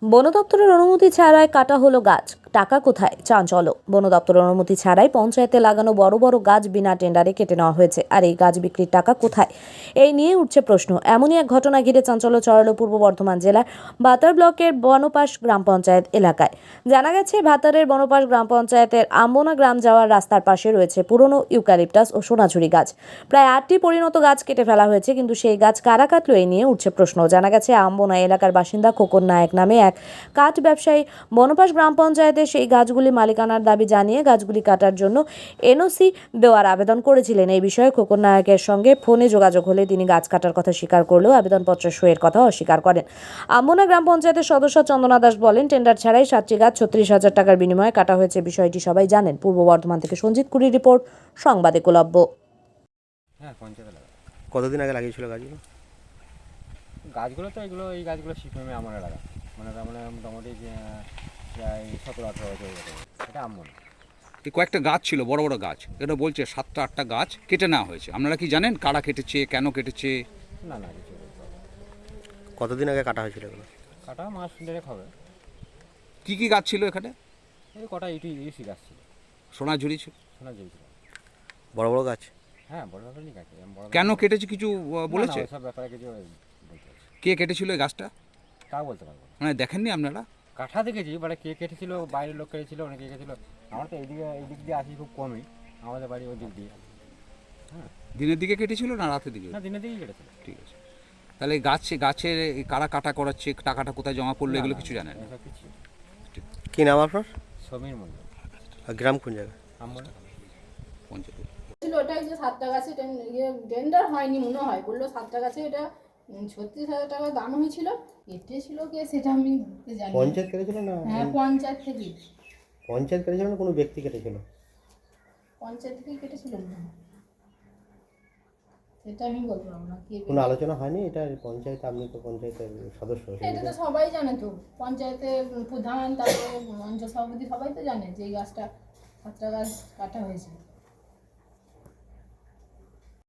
বন দপ্তরের অনুমতি ছাড়াই কাটা হলো গাছ, টাকা কোথায়? চাঞ্চল্য। বন দপ্তরের অনুমতি ছাড়াই পঞ্চায়েতে লাগানো বড় বড় গাছ বিনা টেন্ডারে কেটে নেওয়া হয়েছে, আর এই গাছ বিক্রির টাকা কোথায়? এই নিয়ে উঠছে প্রশ্ন। এমনই এক ঘটনা ঘিরে চাঞ্চল্য ছড়ালো পূর্ব বর্ধমান জেলার ভাতার ব্লকের বনপাশ গ্রাম পঞ্চায়েত এলাকায়। জানা গেছে, ভাতারের বনপাশ গ্রাম পঞ্চায়েতের আম্বনা গ্রাম যাওয়ার রাস্তার পাশে রয়েছে পুরনো ইউক্যালিপটাস ও সোনাঝুরি গাছ। প্রায় 8টি পরিণত গাছ কেটে ফেলা হয়েছে, কিন্তু সেই গাছ কারা কাটলো এই নিয়ে উঠছে প্রশ্ন। জানা গেছে, আম্বনা এলাকার বাসিন্দা খোকন নায়ক নামে এক কাঠ ব্যবসায়ী বনপাশ গ্রাম পঞ্চায়েতে সেই গাছগুলি মালিকানার দাবি জানিয়ে গাছগুলি কাটার জন্য এনওসি দেওয়ার আবেদন করেছিলেন। এই বিষয়ে খোকন নায়কের সঙ্গে ফোনে যোগাযোগ হলে তিনি গাছ কাটার কথা স্বীকার করলেও আবেদনপত্রের সইয়ের কথা অস্বীকার করেন। আম্বনা গ্রাম পঞ্চায়েতের সদস্য চন্দনা দাস বলেন, টেন্ডার ছাড়াই 7টি গাছ 36,000 টাকার বিনিময়ে কাটা হয়েছে। বিষয়টি সবাই জানেন। পূর্ব বর্ধমান থেকে সঞ্জিত কুড়ির রিপোর্ট, সংবাদ একলব্য। হ্যাঁ, পঞ্চায়েতে লাগা। কতদিন আগে লাগিয়েছিল গাছগুলো? গাছগুলো তো এই গাছগুলো সিপিএমে আমার লাগা, মানে তার মানে মোটামুটি প্রায় 17-18 বছর হয়ে গেছে। এটা আম মনে। এই কয়েকটা গাছ ছিল, বড় বড় গাছ, এটা বলছে 7টা-8টা গাছ কেটে নেওয়া হয়েছে। আপনারা কি জানেন কারা কেটেছে, কেন কেটেছে? না না, কিছু বলতে পারবো না। কতদিন আগে কাটা হয়েছিল এগুলো? কাটা মাস দেড়েক হবে। কি কি গাছ ছিল এখানে? এই কটা ইউসি গাছ ছিল, সোনাঝুরি ছিল। শোনা যাচ্ছিল। বড় বড় গাছ? হ্যাঁ, বড় ব্যাপারই গাছ। কেন কেটেছে কিছু বলেছে? সব ব্যাপারে কিছু বলতে পারছি। কে কেটেছিল এই গাছটা? তাও বলতে পারবো না। মানে দেখেননি আপনারা? কাঠা দেখেছি, মানে কে কেটেছিল, বাইরের লোক কেটেছিল, অনেকে কেটেছিল। আমার তো এই দিক দিয়ে আসি খুব কমই, আমাদের বাড়ি ওই দিক দিয়ে। হ্যাঁ, দিনের দিকে কেটেছিল না রাতের দিকে? না, দিনের দিকেই কেটেছিল। ঠিক আছে। তাহলে এই গাছের এই কারা কাটা করাচ্ছে, টাকাটা কোথায় জমা পড়লো, এগুলো কিছু জানেন না? এসব কিছু। কি নাম আপনার? সমীর মন্ডল। আর গ্রাম কোন জায়গা? আমরা পঞ্চায়েত ছিল ওটাই যে 7টা গাছে টেন্ডার হয়নি মনে হয়, বললো 7টা গাছে এটা 36,000 টাকা দাম হয়েছিল। কেটেছিল কে সেটা আমি জানি না। পঞ্চায়েত কেটেছিল না? হ্যাঁ, পঞ্চায়েত থেকে। পঞ্চায়েত কেটেছিল না কোনো ব্যক্তি কেটেছিল? পঞ্চায়েত থেকে কেটেছিল মনে হয়, সেটা আমি বলতে পারবো না। কে কোনো আলোচনা হয়নি? এটা পঞ্চায়েত, আপনি তো পঞ্চায়েতের সদস্য। এটা তো সবাই জানে, তো পঞ্চায়েতের প্রধান, তারপরে অঞ্চল সভাপতি সবাই তো জানে যে এই গাছটা 7টা গাছ কাটা হয়েছে।